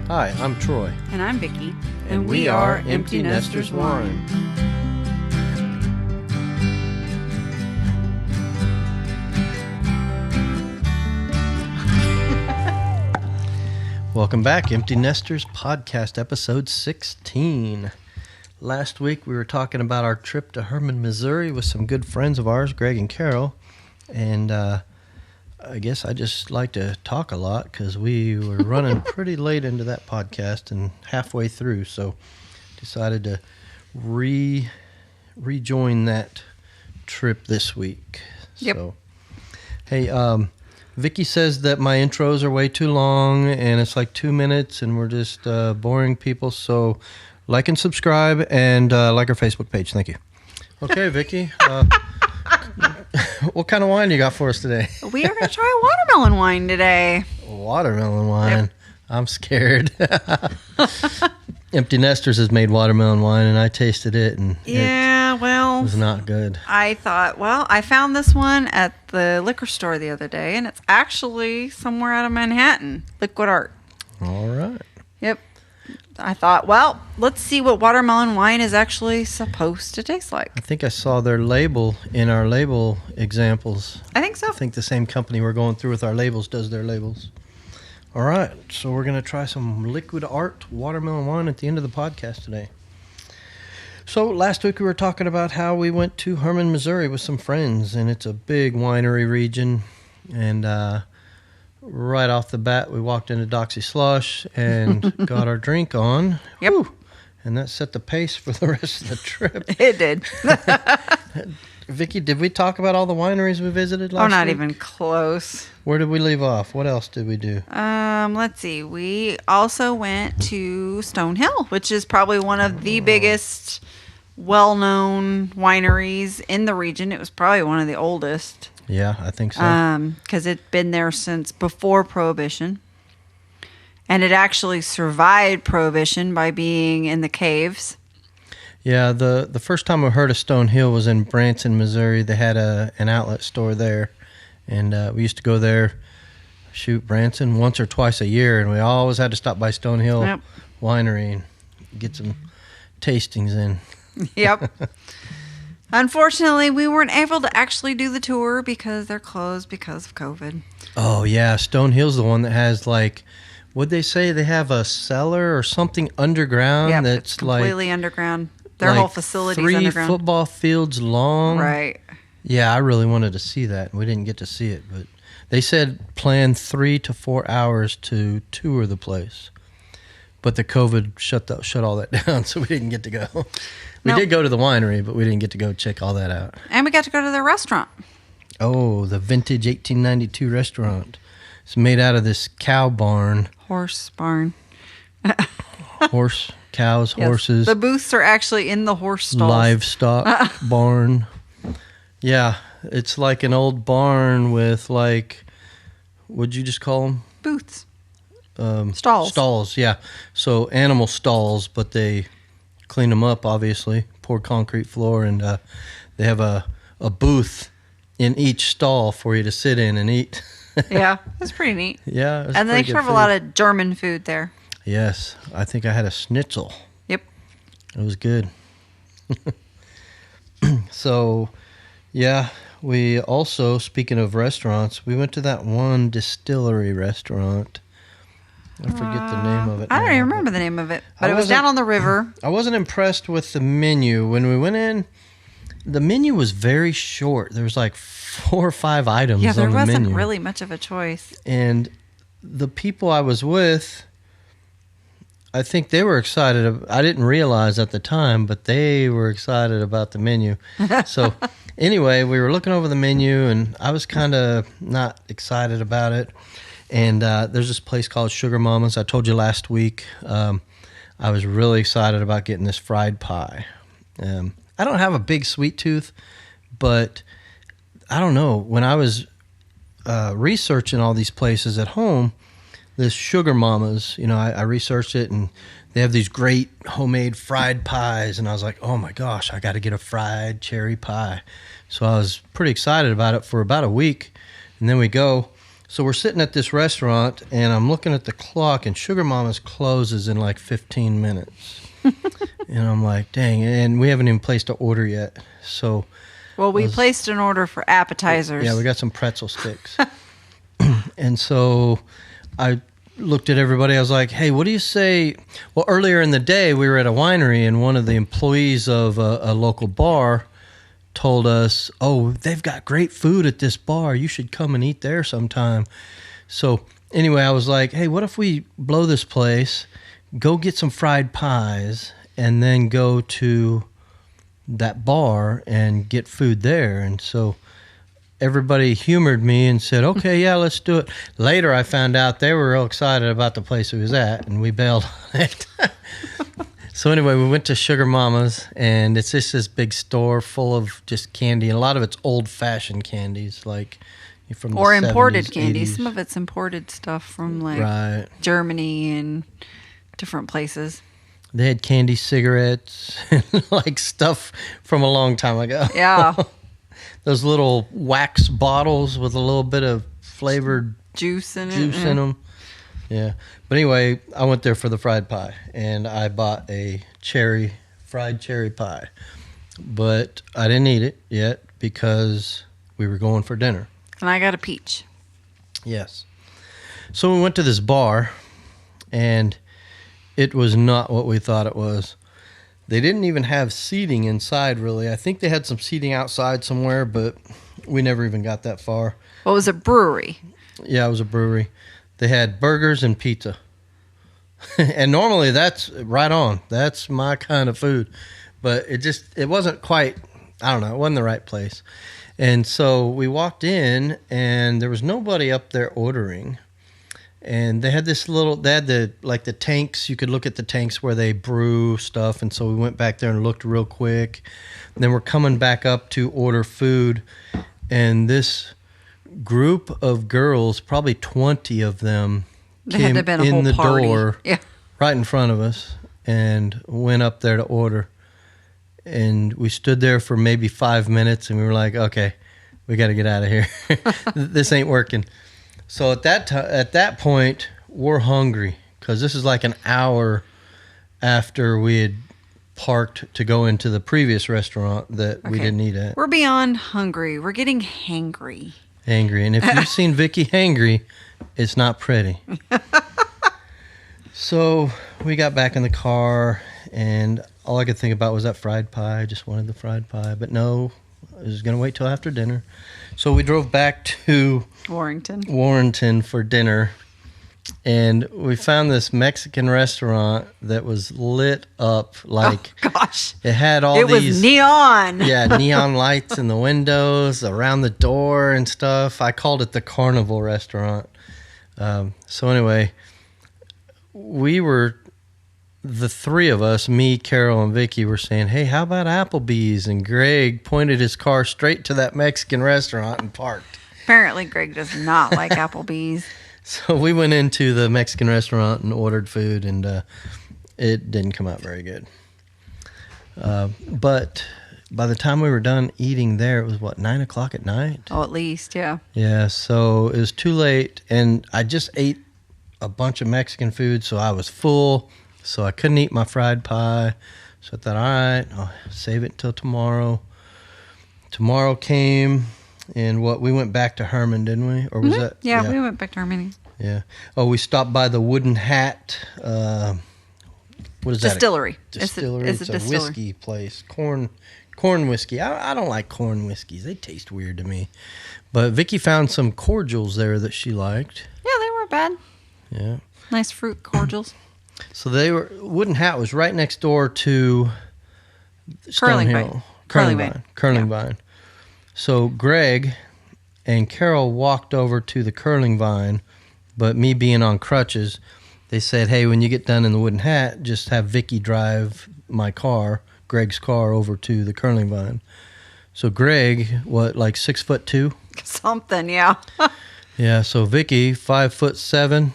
Hi, I'm Troy. And I'm Vicki. And we are Empty Nesters Wine. Welcome back, Empty Nesters Podcast, episode 16. Last week we were talking about our trip to Hermann, Missouri with some good friends of ours, Greg and Carol. And I guess I just like to talk a lot because we were running pretty late into that podcast and halfway through. So decided to rejoin that trip this week. Yep. So, hey, Vicki says that my intros are way too long and it's like 2 minutes and we're just boring people. So like and subscribe and like our Facebook page. Thank you. Okay, Vicki. What kind of wine you got for us today? We are going to try watermelon wine today. Watermelon wine. Yep. I'm scared. Empty Nesters has made watermelon wine, and I tasted it, and it was not good. I thought, I found this one at the liquor store the other day, and it's actually somewhere out of Manhattan, Liquid Art. All right. Yep. I thought, let's see what watermelon wine is actually supposed to taste like. I think I saw their label in our label examples. I think so. I think the same company we're going through with our labels does their labels. All right, so we're going to try some Liquid Art watermelon wine at the end of the podcast today. So last week we were talking about how we went to Hermann, Missouri with some friends, and it's a big winery region, and right off the bat, we walked into Doxy Slush and got our drink on. Yep. Whew. And that set the pace for the rest of the trip. It did. Vicki, did we talk about all the wineries we visited last week? Oh, not even close. Where did we leave off? What else did we do? Let's see. We also went to Stonehill, which is probably one of the biggest, well-known wineries in the region. It was probably one of the oldest. Yeah, I think so. Because it'd been there since before Prohibition. And it actually survived Prohibition by being in the caves. Yeah, the first time I heard of Stonehill was in Branson, Missouri. They had an outlet store there. And we used to go there, Branson, once or twice a year. And we always had to stop by Stonehill Winery and get some tastings in. Yep. Unfortunately, we weren't able to actually do the tour because they're closed because of COVID. Oh, yeah. Stonehill's the one that has, like, what'd they say? They have a cellar or something underground that's it's completely underground. Their like whole facility is underground. 3 football fields long. Right. Yeah, I really wanted to see that. We didn't get to see it, but they said plan 3 to 4 hours to tour the place. But the COVID shut all that down, so we didn't get to go. We did go to the winery, but we didn't get to go check all that out. And we got to go to their restaurant. Oh, the vintage 1892 restaurant. It's made out of this cow barn. Horse barn. Cows, yes. Horses. The booths are actually in the horse stalls. Livestock barn. Yeah, it's like an old barn with, like, what'd you just call them? Booths. Stalls. Stalls, yeah. So animal stalls, but they clean them up, obviously. Pour concrete floor, and they have a booth in each stall for you to sit in and eat. Yeah, it's pretty neat. Yeah. And they serve a lot of German food there. Yes, I think I had a schnitzel. Yep. It was good. So, yeah, we also, speaking of restaurants, we went to that one distillery restaurant. I forget the name of it. I don't even remember the name of it, but it was down on the river. I wasn't impressed with the menu. When we went in, the menu was very short. There was like 4 or 5 items on the menu. Yeah, there wasn't really much of a choice. And the people I was with, I think they were excited. I didn't realize at the time, but they were excited about the menu. So anyway, we were looking over the menu, and I was kind of not excited about it. And there's this place called Sugar Mama's. I told you last week. I was really excited about getting this fried pie. I don't have a big sweet tooth, but I don't know. When I was researching all these places at home, this Sugar Mama's, I researched it, and they have these great homemade fried pies. And I was like, oh my gosh, I got to get a fried cherry pie. So I was pretty excited about it for about a week. And then we go. So we're sitting at this restaurant, and I'm looking at the clock, and Sugar Mama's closes in like 15 minutes. And I'm like, dang, and we haven't even placed an order yet. So, well, we placed an order for appetizers. Yeah, we got some pretzel sticks. And so I looked at everybody. I was like, hey, what do you say? Well, earlier in the day, we were at a winery, and one of the employees of a local bar told us, oh, they've got great food at this bar. You should come and eat there sometime. So anyway, I was like, hey, what if we blow this place, go get some fried pies, and then go to that bar and get food there? And so everybody humored me and said, okay, yeah, let's do it. Later, I found out they were real excited about the place we was at, and we bailed on it. So anyway, we went to Sugar Mama's, and it's just this big store full of just candy, and a lot of it's old-fashioned candies, like from the 70s, imported candy. 80s. Some of it's imported stuff from like Right. Germany and different places. They had candy cigarettes, and like stuff from a long time ago. Yeah. Those little wax bottles with a little bit of flavored Juice in them. Yeah. But anyway, I went there for the fried pie, and I bought a fried cherry pie. But I didn't eat it yet because we were going for dinner. And I got a peach. Yes. So we went to this bar, and it was not what we thought it was. They didn't even have seating inside, really. I think they had some seating outside somewhere, but we never even got that far. Well, it was a brewery. Yeah, it was a brewery. They had burgers and pizza. And normally that's right on. That's my kind of food. But it wasn't quite, I don't know, it wasn't the right place. And so we walked in, and there was nobody up there ordering. And they had they had the tanks. You could look at the tanks where they brew stuff. And so we went back there and looked real quick. And then we're coming back up to order food. And this group of girls, probably 20 of them, came in the door right in front of us and went up there to order. And we stood there for maybe 5 minutes, and we were like, okay, we got to get out of here. This ain't working. So at that point, we're hungry because this is like an hour after we had parked to go into the previous restaurant that we didn't eat at. We're beyond hungry. We're getting hangry. Hangry. And if you've seen Vicky hangry, it's not pretty. So we got back in the car, and all I could think about was that fried pie. I just wanted the fried pie. But no, I was going to wait till after dinner. So we drove back to Warrenton for dinner, and we found this Mexican restaurant that was lit up like, oh, gosh, it had it was neon. Yeah, neon lights in the windows, around the door and stuff. I called it the Carnival Restaurant. So anyway, the three of us, me, Carol, and Vicky, were saying, hey, how about Applebee's? And Greg pointed his car straight to that Mexican restaurant and parked. Apparently, Greg does not like Applebee's. So we went into the Mexican restaurant and ordered food, and it didn't come out very good. But by the time we were done eating there, it was, 9 o'clock at night? Oh, at least, yeah. Yeah, so it was too late, and I just ate a bunch of Mexican food, so I was full, so I couldn't eat my fried pie. So I thought, all right, I'll save it until tomorrow. Tomorrow came, and we went back to Hermann, didn't we? Or was that? Yeah, we went back to Hermann. Yeah. Oh, we stopped by the Wooden Hat. What is that? Distillery. Distillery. It's a distillery. Whiskey place. Corn whiskey. I don't like corn whiskeys. They taste weird to me. But Vicky found some cordials there that she liked. Yeah, they weren't bad. Yeah. Nice fruit cordials. So Wooden Hat was right next door to Curling Vine. So Greg and Carol walked over to the Curling Vine, but me being on crutches, they said, hey, when you get done in the Wooden Hat, just have Vicky drive my car, Greg's car, over to the Curling Vine. So Greg, 6'2"? Something, yeah. Yeah, so Vicky, 5'7".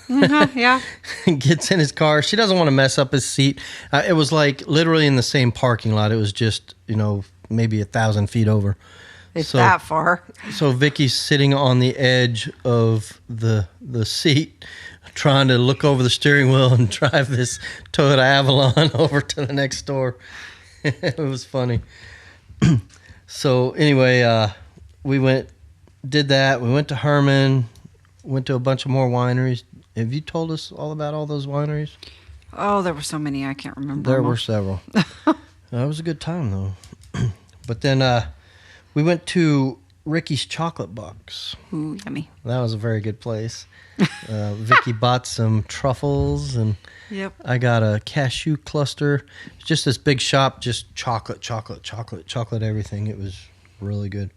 Yeah. Gets in his car. She doesn't want to mess up his seat. It was like literally in the same parking lot. It was just, maybe 1,000 feet over. It's that far. So Vicky's sitting on the edge of the seat, trying to look over the steering wheel and drive this Toyota Avalon over to the next door. It was funny. So anyway, we did that. We went to Hermann, went to a bunch of more wineries. Have you told us all about all those wineries? Oh, there were so many. I can't remember. There were several. That was a good time, though. But then we went to Ricky's Chocolate Box. Ooh, yummy. That was a very good place. Vicky bought some truffles, and yep. I got a cashew cluster. It's just this big shop, just chocolate, everything. It was really good.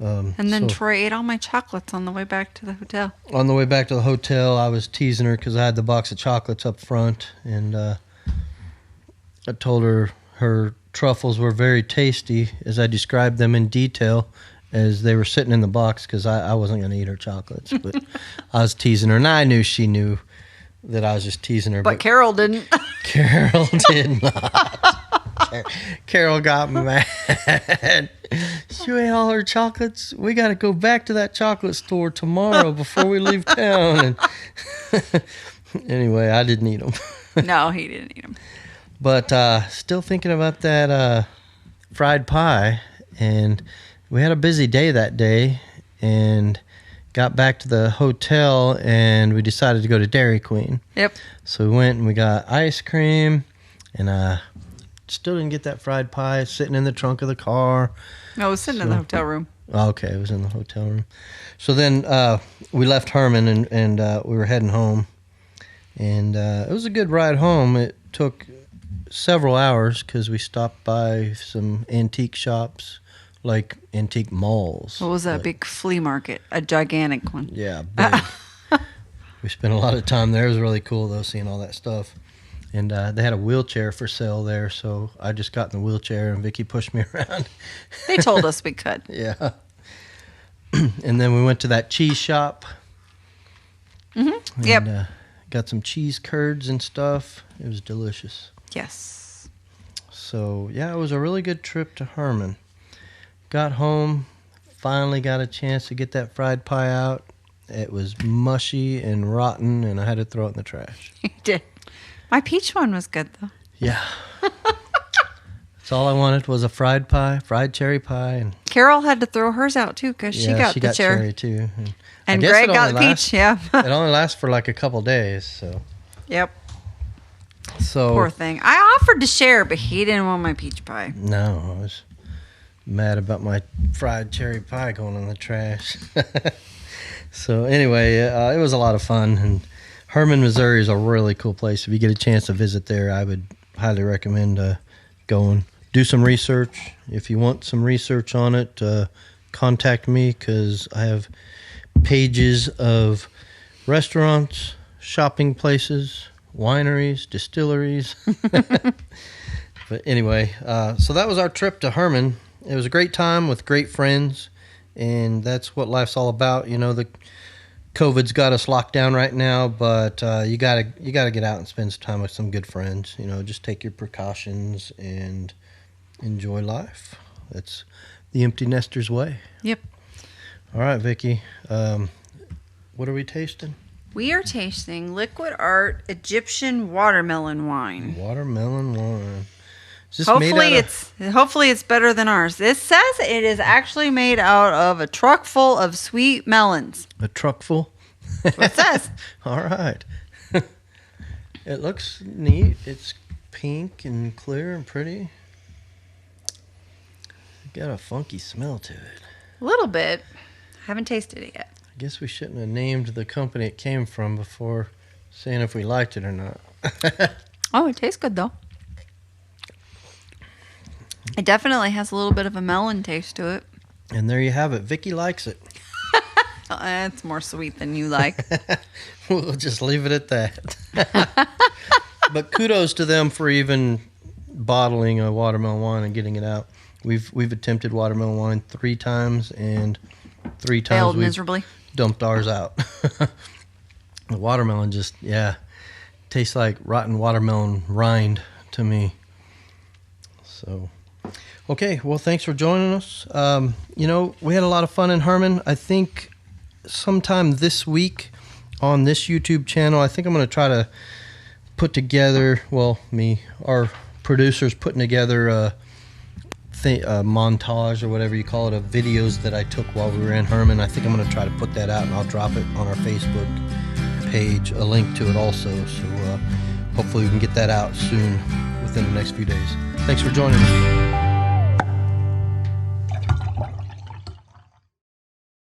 And then Troy ate all my chocolates on the way back to the hotel. On the way back to the hotel, I was teasing her because I had the box of chocolates up front, and I told her her truffles were very tasty as I described them in detail as they were sitting in the box, because I wasn't going to eat her chocolates, but I was teasing her, and I knew she knew that I was just teasing her. But Carol didn't. Carol did not. Carol got mad. She ate all her chocolates. We got to go back to that chocolate store tomorrow before we leave town. And anyway, I didn't eat them. No, he didn't eat them. But still thinking about that fried pie, and we had a busy day that day, and got back to the hotel, and we decided to go to Dairy Queen. Yep. So we went and we got ice cream, and still didn't get that fried pie. It's sitting in the trunk of the car. No, it was sitting in the hotel room. Okay, it was in the hotel room. So then we left Hermann, and we were heading home, and it was a good ride home. It took several hours because we stopped by some antique shops, like antique malls. What was that big flea market? A gigantic one. Yeah, big. We spent a lot of time there. It was really cool, though, seeing all that stuff. And they had a wheelchair for sale there, so I just got in the wheelchair, and Vicky pushed me around. They told us we could. Yeah. And then we went to that cheese shop. Mm-hmm. Yep. And got some cheese curds and stuff. It was delicious. Yes. So, yeah, it was a really good trip to Hermann. Got home, finally got a chance to get that fried pie out. It was mushy and rotten, and I had to throw it in the trash. You did. My peach one was good, though. Yeah. That's all I wanted was a fried cherry pie. And Carol had to throw hers out, too, because she got the chair. Cherry, too. And Greg got the peach, yeah. It only lasts for like a couple days, so. Yep. So poor thing. I offered to share, but he didn't want my peach pie. No, I was mad about my fried cherry pie going in the trash. So anyway, it was a lot of fun. And Hermann, Missouri is a really cool place. If you get a chance to visit there, I would highly recommend going. Do some research. If you want some research on it, contact me, because I have pages of restaurants, shopping places, wineries, distilleries. But anyway, so that was our trip to Hermann. It was a great time with great friends, and that's what life's all about. You know, the COVID's got us locked down right now, but you gotta get out and spend some time with some good friends. You know, just take your precautions and enjoy life. That's the empty nester's way. Yep. All right, Vicky. What are we tasting? We are tasting Liquid Art Egyptian watermelon wine. Watermelon wine. Hopefully it's better than ours. This says it is actually made out of a truck full of sweet melons. A truck full? That's what it says. All right. It looks neat. It's pink and clear and pretty. Got a funky smell to it. A little bit. Haven't tasted it yet. I guess we shouldn't have named the company it came from before saying if we liked it or not. Oh, it tastes good, though. It definitely has a little bit of a melon taste to it. And there you have it. Vicky likes it. It's more sweet than you like. We'll just leave it at that. But kudos to them for even bottling a watermelon wine and getting it out. We've attempted watermelon wine 3 times, and 3 times failed we've miserably. Dumped ours out. The watermelon just, tastes like rotten watermelon rind to me. So, Okay, well, thanks for joining us. We had a lot of fun in Hermann. I think sometime this week on this YouTube channel, I think I'm going to try to put together, our producers putting together a montage or whatever you call it, of videos that I took while we were in Hermann. I think I'm going to try to put that out, and I'll drop it on our Facebook page, a link to it also. So hopefully we can get that out soon within the next few days. Thanks for joining us.